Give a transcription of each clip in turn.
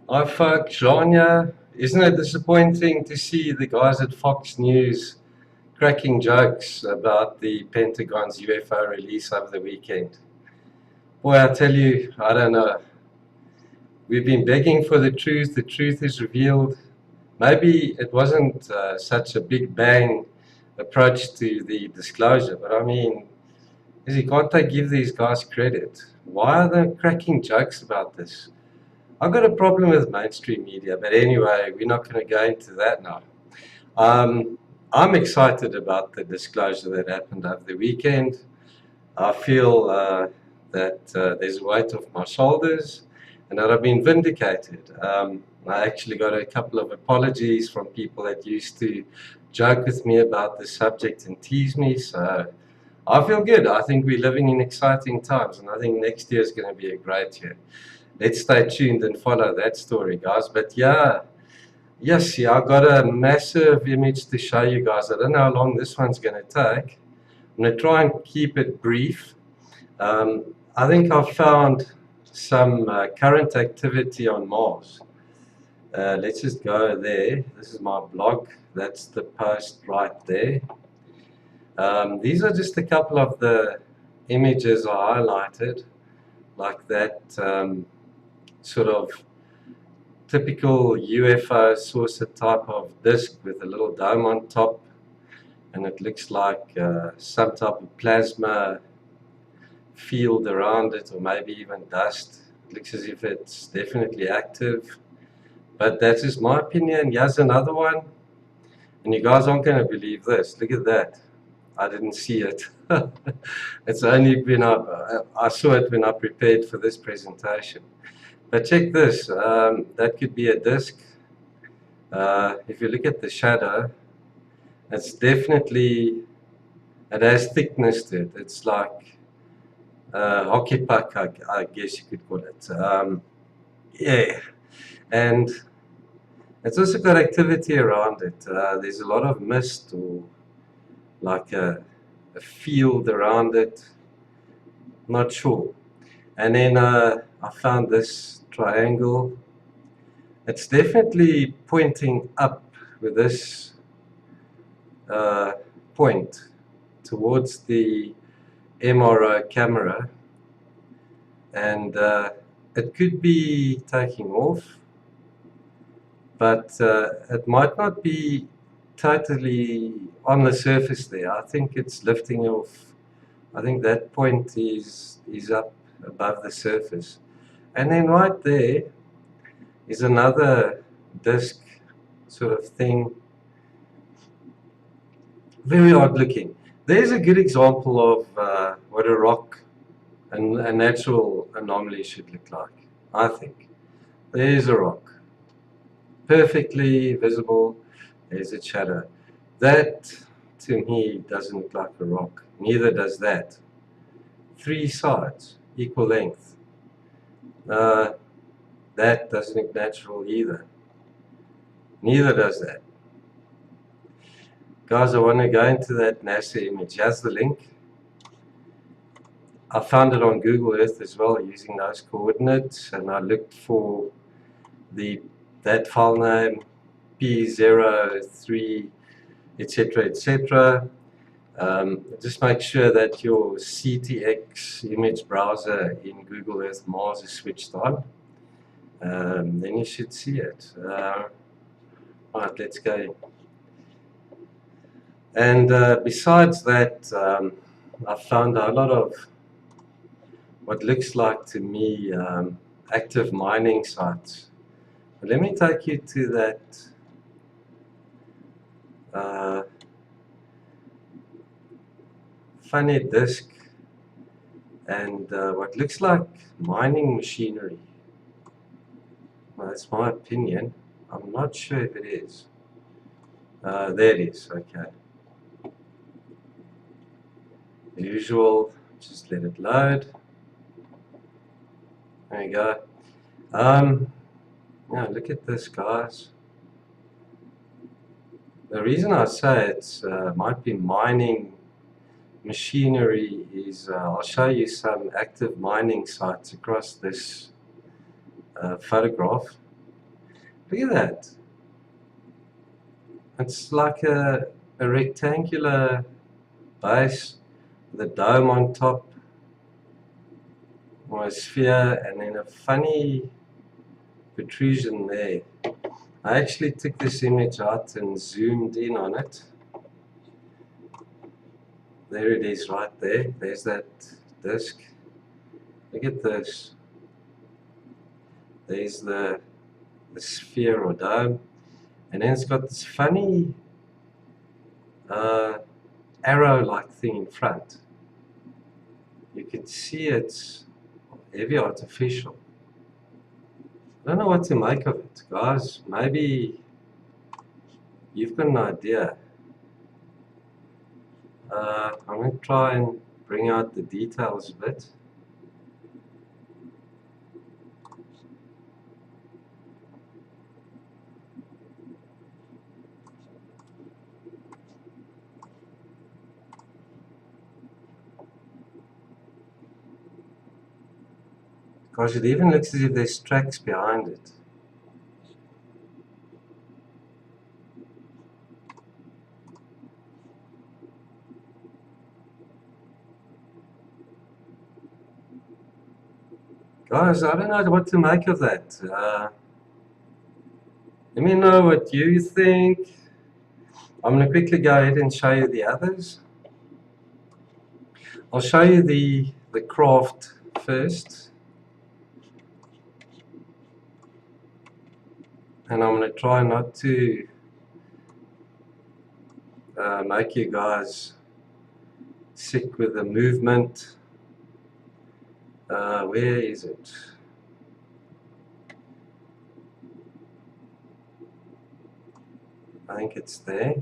Hi folks, Jean here. Isn't it disappointing to see the guys at Fox News cracking jokes about the Pentagon's UFO release over the weekend? Boy, I tell you, I don't know. We've been begging for the truth is revealed. Maybe it wasn't such a big bang approach to the disclosure, but I mean, can't they give these guys credit? Why are they cracking jokes about this? I've got a problem with mainstream media, but anyway, we're not going to go into that now. I'm excited about the disclosure that happened over the weekend. I feel that there's a weight off my shoulders and that I've been vindicated. I actually got a couple of apologies from people that used to joke with me about the subject and tease me, so I feel good. I think we're living in exciting times, and I think next year is going to be a great year. Let's stay tuned and follow that story, guys. But yeah, yes, yeah, I've got a massive image to show you guys. I don't know how long this one's going to take. I'm going to try and keep it brief. I think I've found some current activity on Mars. Let's just go there. This is my blog. That's the post right there. These are just a couple of the images I highlighted, like that sort of typical UFO saucer type of disc with a little dome on top, and it looks like some type of plasma field around it, or maybe even dust. It looks as if it's definitely active, but that's just my opinion. Here's another one, and you guys aren't going to believe this. Look at that. I didn't see it. It's only been up. I saw it when I prepared for this presentation. But check this. That could be a disc. If you look at the shadow, it's definitely, it has thickness to it. It's like hockey puck, I guess you could call it. Yeah, and it's also got activity around it. There's a lot of mist, or like a field around it. Not sure. And then I found this triangle. It's definitely pointing up with this point towards the MRO camera, and it could be taking off, but it might not be totally on the surface there. I think it's lifting off. I think that point is up above the surface. And then right there is another disc sort of thing. Very odd looking. There's a good example of what a rock and a natural anomaly should look like, I think. There's a rock. Perfectly visible. There's a shadow. That, to me, doesn't look like a rock. Neither does that. 3 sides, equal length. That doesn't look natural either. Neither does that. Guys, I want to go into that NASA image. Here's the link. I found it on Google Earth as well using those coordinates, and I looked for that file name, P03, etc., etc. Just make sure that your CTX image browser in Google Earth Mars is switched on. Then you should see it. Right, let's go. And besides that, I found a lot of what looks like to me active mining sites. But let me take you to that funny disc and what looks like mining machinery. Well, that's my opinion. I'm not sure if it is. There it is, okay. The usual, just let it load. There you go. Yeah, look at this, guys. The reason I say it might be mining machinery is I'll show you some active mining sites across this photograph. Look at that. It's like a rectangular base with a dome on top, or a sphere, and then a funny protrusion there. I actually took this image out and zoomed in on it. There it is right there. There's that disc. Look at this. There's the sphere or dome. And then it's got this funny arrow-like thing in front. You can see it's heavy artificial. I don't know what to make of it, guys. Maybe you've got an idea. I'm going to try and bring out the details a bit. Gosh, it even looks as if there's tracks behind it. Guys, I don't know what to make of that. Let me know what you think. I'm going to quickly go ahead and show you the others. I'll show you the craft first. And I'm going to try not to make you guys sick with the movement. Where is it? I think it's there.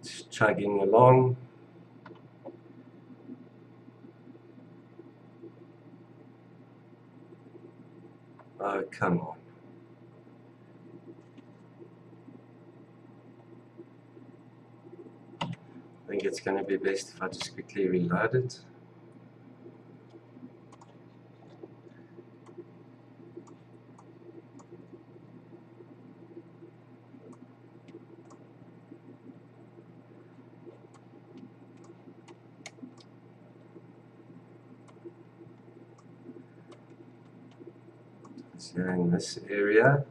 It's chugging along. Oh, come on. I think it's going to be best if I just quickly reload it. So in this area.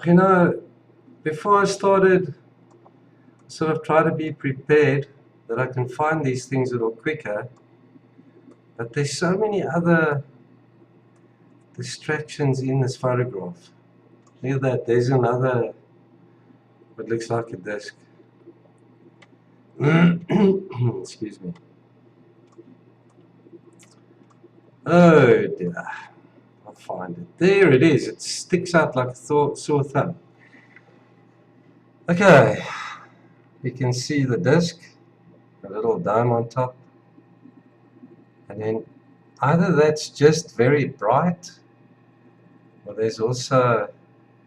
You know, before I started, I sort of try to be prepared that I can find these things a little quicker, but there's so many other distractions in this photograph. Look at that, there's another, what looks like a disc. Excuse me. Oh dear, I'll find it. There it is, it sticks out like a sore thumb. Okay, you can see the disc, a little dome on top, and then either that's just very bright, or there's also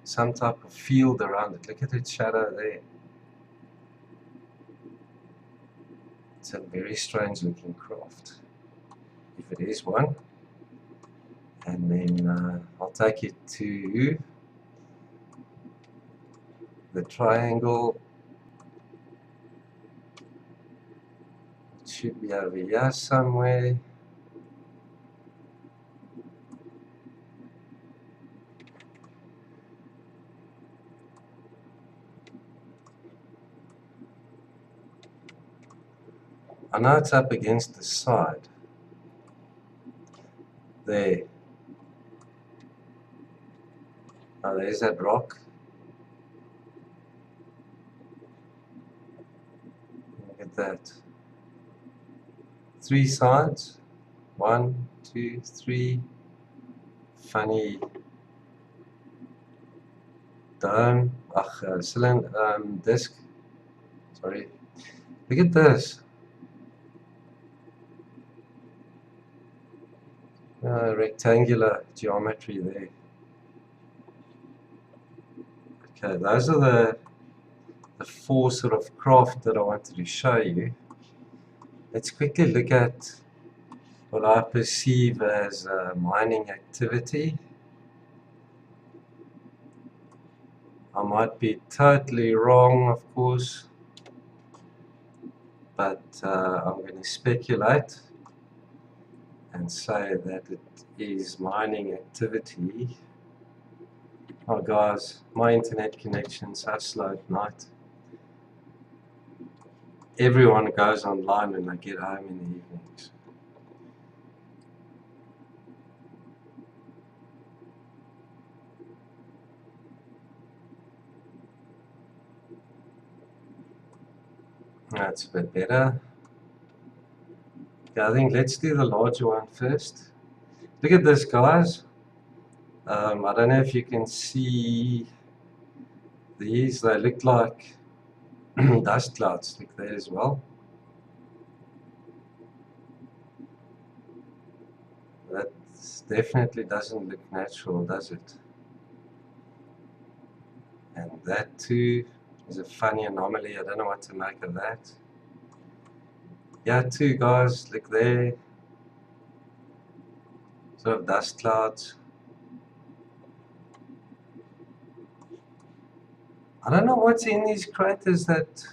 some type of field around it. Look at its shadow there. It's a very strange looking craft, if it is one. And then I'll take you to the triangle. It should be over here somewhere. I know it's up against the side. There. Oh, there's that rock. Look at that. 3 sides. 1, 2, 3. Funny dome. Cylinder, disc. Sorry. Look at this. Rectangular geometry there. Okay, those are the four sort of craft that I wanted to show you. Let's quickly look at what I perceive as mining activity. I might be totally wrong, of course, but I'm going to speculate and say that it is mining activity. Oh guys, my internet connection's so slow at night. Everyone goes online when they get home in the evenings. That's a bit better. Okay, I think let's do the larger one first. Look at this, guys. I don't know if you can see these. They look like dust clouds. Look there as well. That definitely doesn't look natural, does it? And that too is a funny anomaly. I don't know what to make of that. Yeah, too, guys. Look there. Sort of dust clouds. I don't know what's in these craters that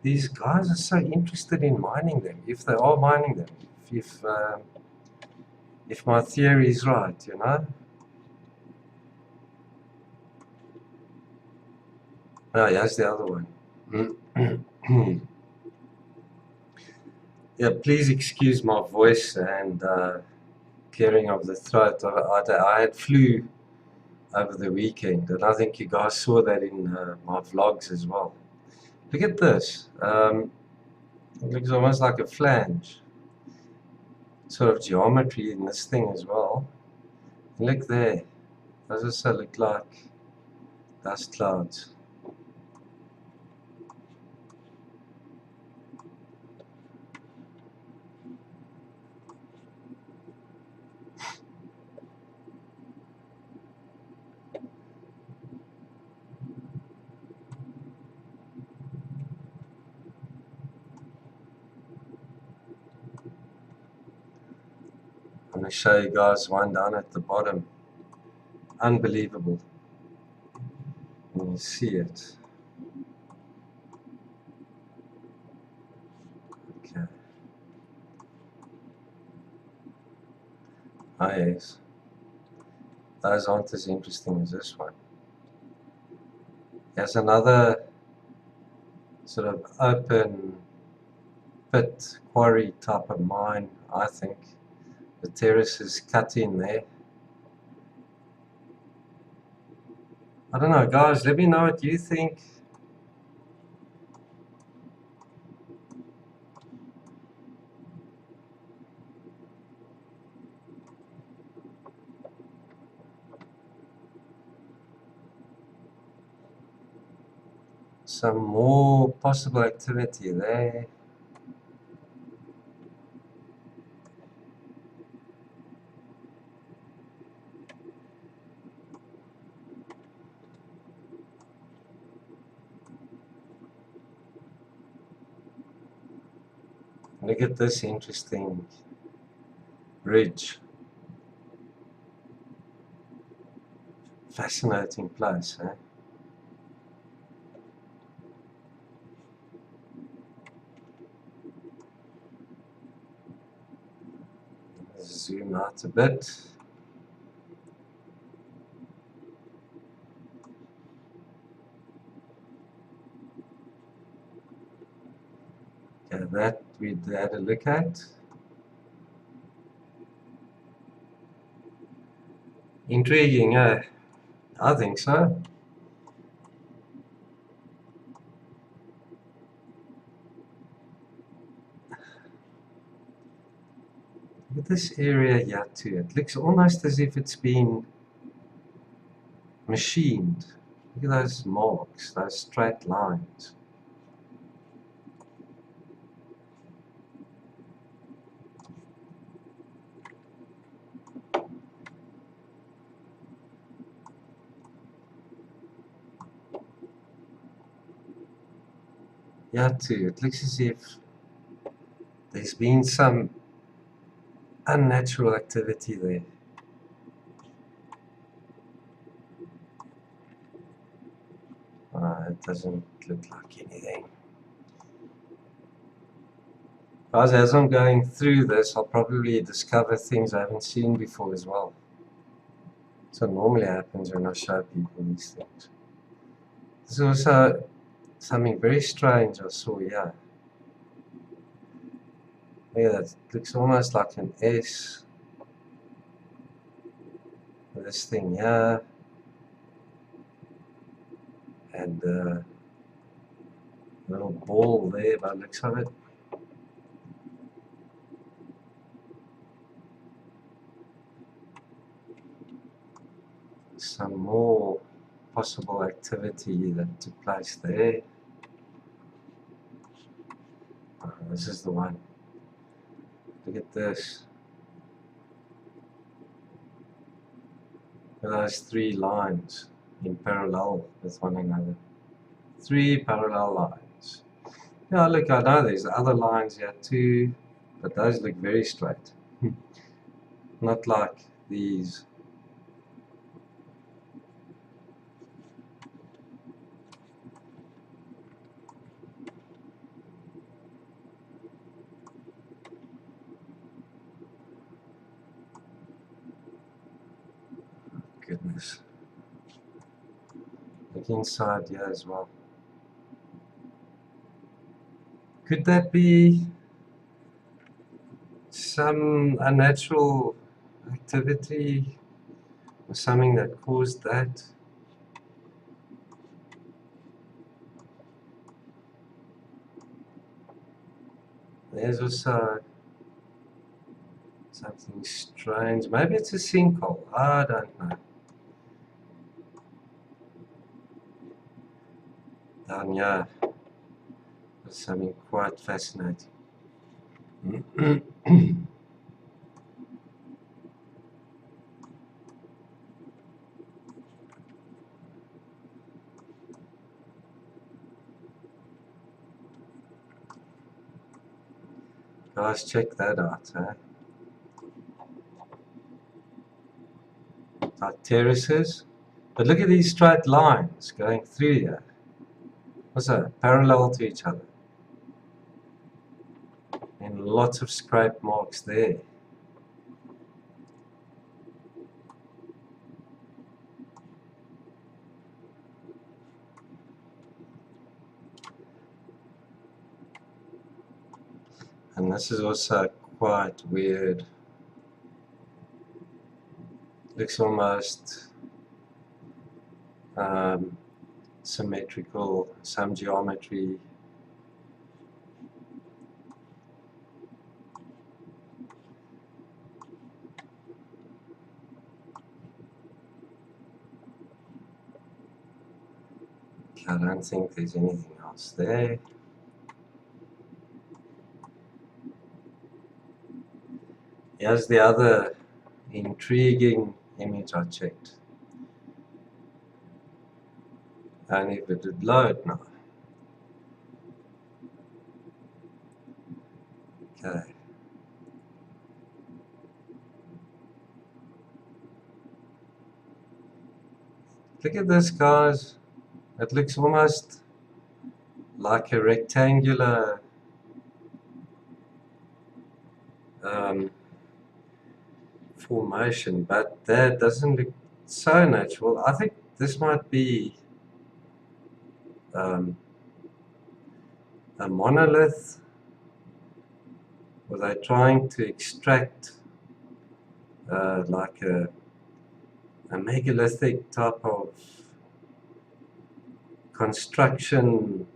these guys are so interested in mining them. If they are mining them, if my theory is right, you know. Oh, here's the other one. Yeah, please excuse my voice and clearing of the throat. I had flu over the weekend, and I think you guys saw that in my vlogs as well. Look at this. It looks almost like a flange. Sort of geometry in this thing as well. Look there. Those also look like dust clouds. I'm going to show you guys one down at the bottom. Unbelievable. You see it. Okay. Oh yes. Those aren't as interesting as this one. There's another sort of open pit quarry type of mine, I think. The terrace is cut in there. I don't know, guys, let me know what you think. Some more possible activity there. Look at this interesting ridge. Fascinating place, eh? Zoom out a bit. Okay, that we had a look at. Intriguing, eh? I think so. Look at this area here too. It looks almost as if it's been machined. Look at those marks, those straight lines. Yeah, too. It looks as if there's been some unnatural activity there. It doesn't look like anything. As I'm going through this, I'll probably discover things I haven't seen before as well. So normally happens when I show people these things. There's also something very strange I saw here. Look at that, it looks almost like an S. This thing here. And a little ball there by the looks of it. Some more possible activity that took place there. This is the one. Look at this. Look at those three lines in parallel with one another. Three parallel lines. Yeah, look, I know there's other lines here too, but those look very straight. Not like these. Goodness. Look inside here as well. Could that be some unnatural activity or something that caused that? There's also something strange. Maybe it's a sinkhole. I don't know. Down here, there's something quite fascinating. Guys, check that out, eh? Like terraces. But look at these straight lines going through here. Also, parallel to each other. And lots of scrape marks there. And this is also quite weird. Looks almost symmetrical, some geometry. I don't think there's anything else there. Here's the other intriguing image I checked. And if it would load now. Okay. Look at this, guys. It looks almost like a rectangular formation, but that doesn't look so natural. I think this might be a monolith. Were they trying to extract like a megalithic type of construction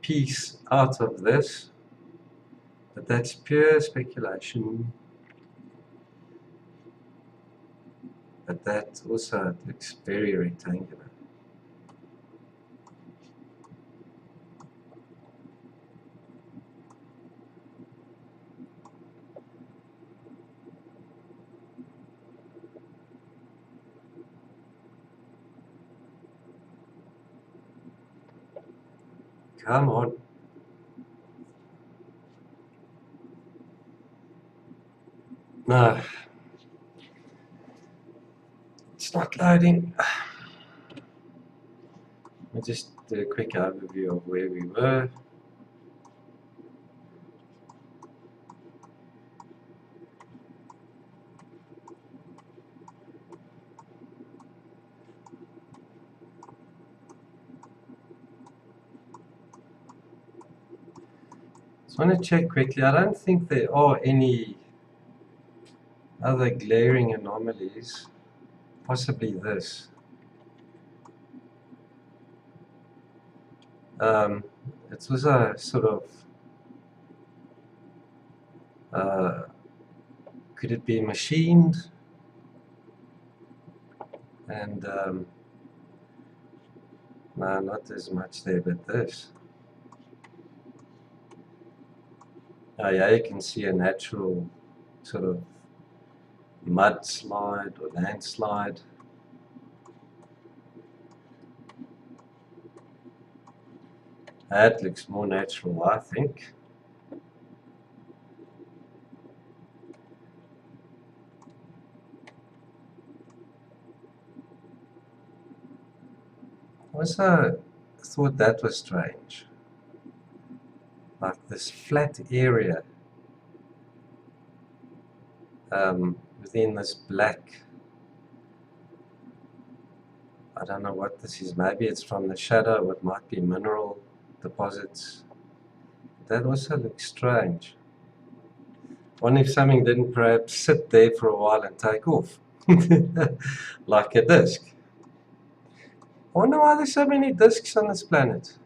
piece out of this? But that's pure speculation. But that also looks very rectangular. Come on. No. It's not loading. Let me just do a quick overview of where we were. Just want to check quickly. I don't think there are any other glaring anomalies. Possibly this. It was a sort of, could it be machined? And no, not as much there, but this. Oh yeah, you can see a natural sort of mudslide or landslide. That looks more natural, I think. Also, thought that was strange. Like this flat area within this black. I don't know what this is. Maybe it's from the shadow. It might be mineral deposits. That also looks strange. Wonder if something didn't perhaps sit there for a while and take off, like a disk. I wonder why there's so many disks on this planet.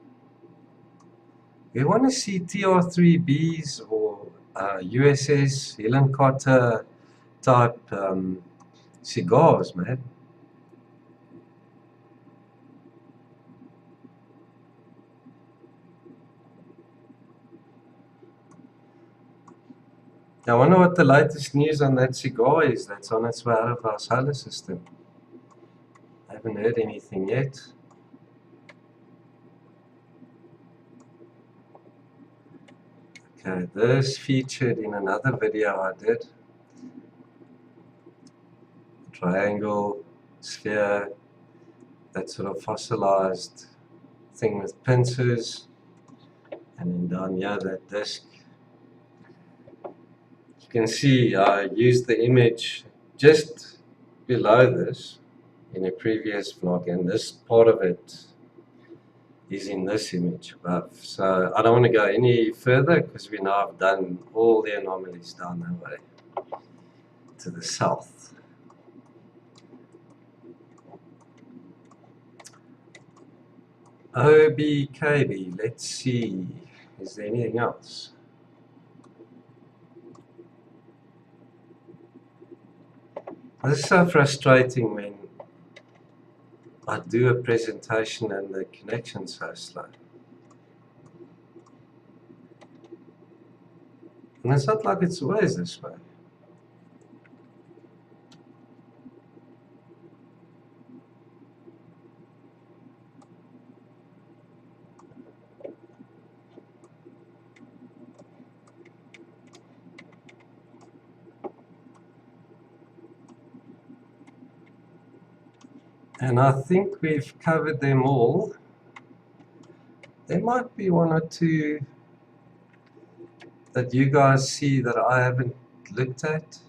We want to see TR3Bs or USS Helen Carter type cigars, man. I wonder what the latest news on that cigar is that's on its way out of our solar system. I haven't heard anything yet. Okay, this featured in another video I did. Triangle, sphere, that sort of fossilized thing with pincers. And then down here, that disc. You can see I used the image just below this in a previous vlog, and this part of it is in this image above. So I don't want to go any further because we now have done all the anomalies down that way to the south. OBKB, let's see, is there anything else? This is so frustrating when I do a presentation and the connection's so slow. And it's not like it's always this way. And I think we've covered them all. There might be one or two that you guys see that I haven't looked at.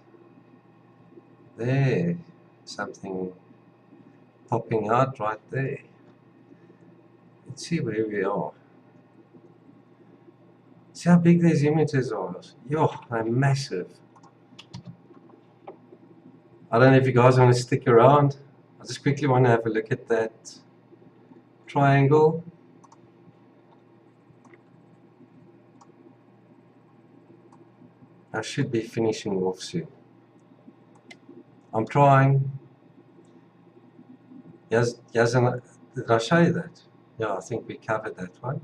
There, something popping out right there. Let's see where we are. See how big these images are. Yo, they're massive. I don't know if you guys want to stick around. I just quickly want to have a look at that triangle. I should be finishing off soon. I'm trying. Yes, did I show you that? Yeah, I think we covered that one.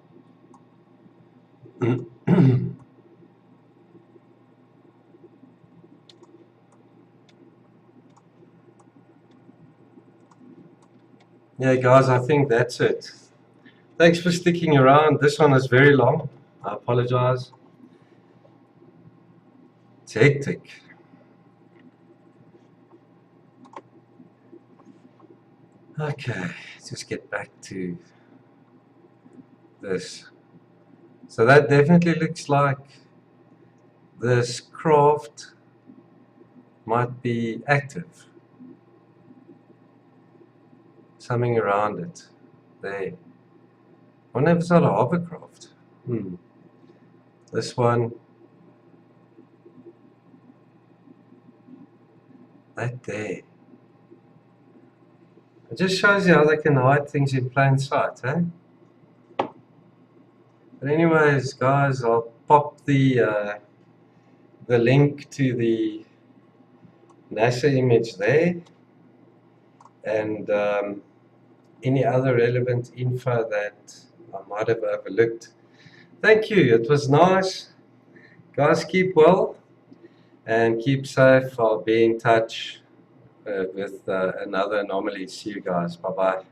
Yeah, guys, I think that's it. Thanks for sticking around. This one is very long. I apologize. It's hectic. Okay, just get back to this. So that definitely looks like this craft might be active. Something around it. There. I wonder if it's not a hovercraft. This one. That there. It just shows you how they can hide things in plain sight, eh? But anyways, guys, I'll pop the link to the NASA image there, and any other relevant info that I might have overlooked. Thank you. It was nice. Guys, keep well and keep safe. I'll be in touch with another anomaly. See you guys. Bye-bye.